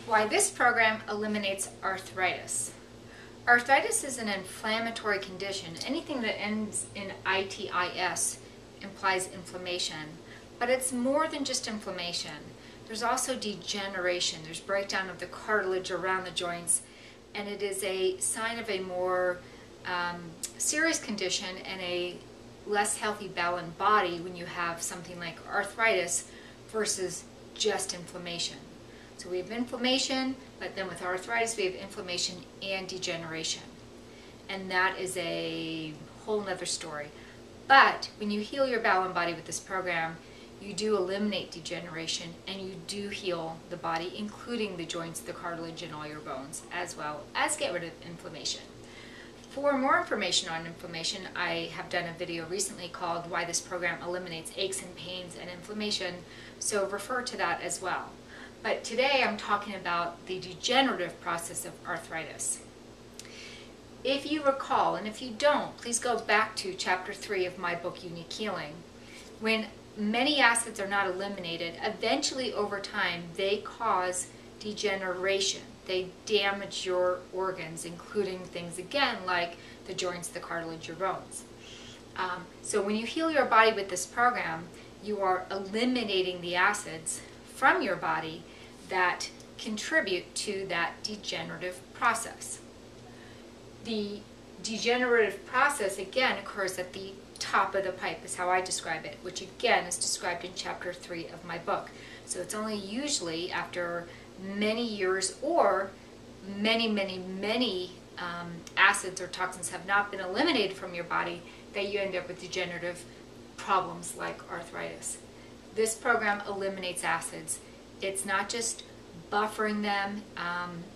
Why this program eliminates arthritis. Arthritis is an inflammatory condition. Anything that ends in itis implies inflammation, but it's more than just inflammation. There's also degeneration. There's breakdown of the cartilage around the joints, and it is a sign of a more serious condition and a less healthy bowel and body when you have something like arthritis versus just inflammation. So we have inflammation, but then with arthritis we have inflammation and degeneration. And that is a whole nother story. But when you heal your bowel and body with this program, you do eliminate degeneration and you do heal the body, including the joints, the cartilage, and all your bones, as well as get rid of inflammation. For more information on inflammation, I have done a video recently called Why This Program Eliminates Aches and Pains and Inflammation, so refer to that as well. But today I'm talking about the degenerative process of arthritis. If you recall, and if you don't, please go back to chapter 3 of my book, Unique Healing. When many acids are not eliminated, eventually over time they cause degeneration. They damage your organs, including things again like the joints, the cartilage, your bones. So when you heal your body with this program, you are eliminating the acids from your body that contribute to that degenerative process. The degenerative process again occurs at the top of the pipe, is how I describe it, which again is described in chapter 3 of my book. So it's only usually after many years or many acids or toxins have not been eliminated from your body that you end up with degenerative problems like arthritis. This program eliminates acids. It's not just buffering them.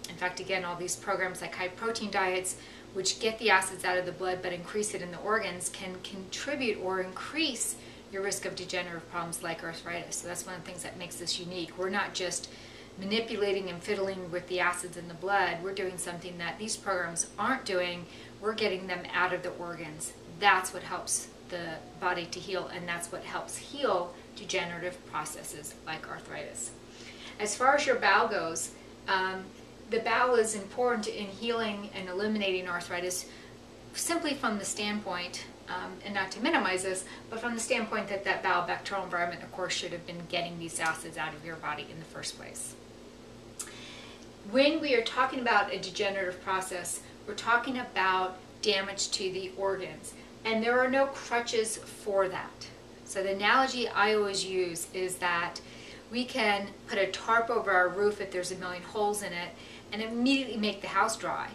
In fact, again, all these programs like high protein diets, which get the acids out of the blood but increase it in the organs, can contribute or increase your risk of degenerative problems like arthritis. So that's one of the things that makes this unique. We're not just manipulating and fiddling with the acids in the blood. We're doing something that these programs aren't doing. We're getting them out of the organs. That's what helps the body to heal, and that's what helps heal degenerative processes like arthritis. As far as your bowel goes, the bowel is important in healing and eliminating arthritis simply from the standpoint, and not to minimize this, but from the standpoint that that bowel bacterial environment, of course, should have been getting these acids out of your body in the first place. When we are talking about a degenerative process, we're talking about damage to the organs, and there are no crutches for that. So the analogy I always use is that we can put a tarp over our roof if there's a million holes in it and immediately make the house dry.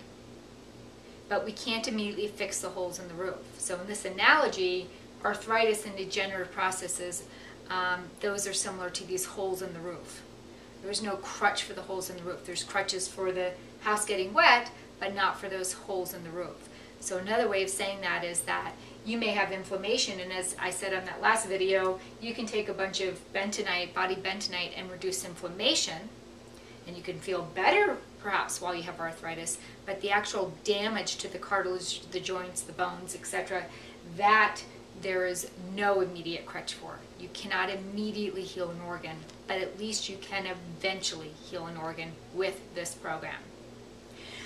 But we can't immediately fix the holes in the roof. So in this analogy, arthritis and degenerative processes, those are similar to these holes in the roof. There's no crutch for the holes in the roof. There's crutches for the house getting wet, but not for those holes in the roof. So another way of saying that is that you may have inflammation, and as I said on that last video, you can take a bunch of bentonite, body bentonite, and reduce inflammation, and you can feel better perhaps while you have arthritis, but the actual damage to the cartilage, the joints, the bones, etc., that there is no immediate crutch for. You cannot immediately heal an organ, but at least you can eventually heal an organ with this program.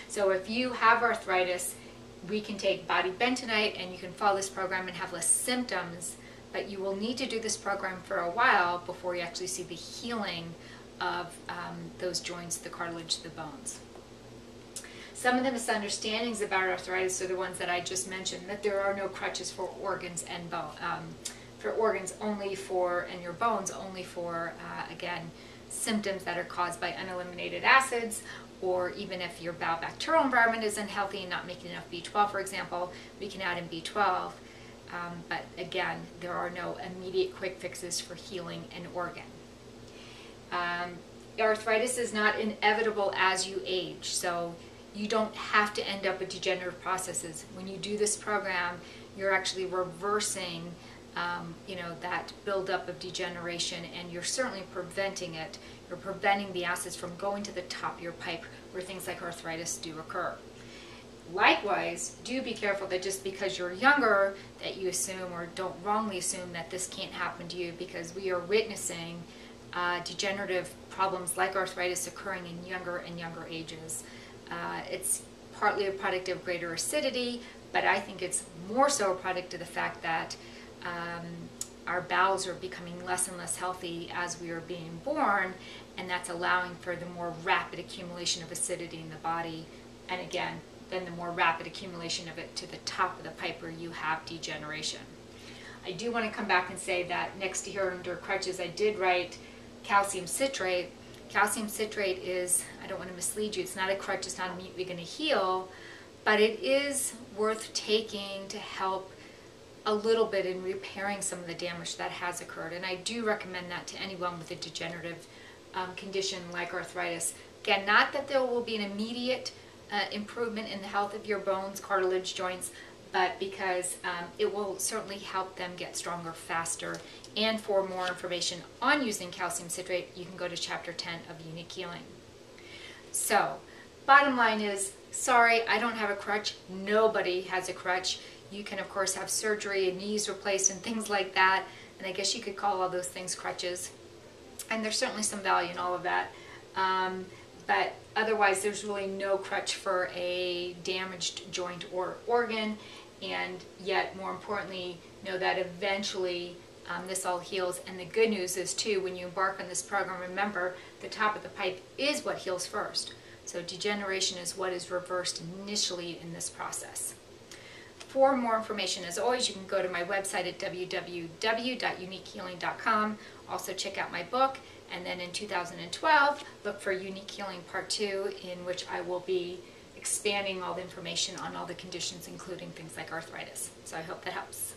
So if you have arthritis, we can take body bentonite and you can follow this program and have less symptoms, but you will need to do this program for a while before you actually see the healing of those joints, the cartilage, the bones. Some of the misunderstandings about arthritis are the ones that I just mentioned, that there are no crutches for organs and for organs only for, and your bones only for, again, symptoms that are caused by uneliminated acids, or even if your bowel bacterial environment is unhealthy and not making enough B12, for example, we can add in B12. But again, there are no immediate quick fixes for healing an organ. Arthritis is not inevitable as you age, so you don't have to end up with degenerative processes. When you do this program, you're actually reversing that buildup of degeneration, and you're certainly preventing it. You're preventing the acids from going to the top of your pipe where things like arthritis do occur. Likewise, do be careful that just because you're younger that you assume, or don't wrongly assume, that this can't happen to you, because we are witnessing degenerative problems like arthritis occurring in younger and younger ages. It's partly a product of greater acidity, but I think it's more so a product of the fact that our bowels are becoming less and less healthy as we are being born, and that's allowing for the more rapid accumulation of acidity in the body. And again, then the more rapid accumulation of it to the top of the pipe where you have degeneration. I do want to come back and say that next to here under crutches, I did write calcium citrate. Calcium citrate is, I don't want to mislead you, it's not a crutch, it's not immediately going to heal, but it is worth taking to help a little bit in repairing some of the damage that has occurred. And I do recommend that to anyone with a degenerative condition like arthritis. Again, not that there will be an immediate improvement in the health of your bones, cartilage, joints, but because it will certainly help them get stronger faster. And for more information on using calcium citrate, you can go to chapter 10 of Unique Healing. So, bottom line is, sorry, I don't have a crutch. Nobody has a crutch. You can, of course, have surgery and knees replaced and things like that. And I guess you could call all those things crutches. And there's certainly some value in all of that. But otherwise, there's really no crutch for a damaged joint or organ. And yet, more importantly, know that eventually this all heals. And the good news is, too, when you embark on this program, remember, the top of the pipe is what heals first. So degeneration is what is reversed initially in this process. For more information, as always, you can go to my website at www.uniquehealing.com. Also check out my book. And then in 2012, look for Unique Healing Part 2, in which I will be expanding all the information on all the conditions, including things like arthritis. So I hope that helps.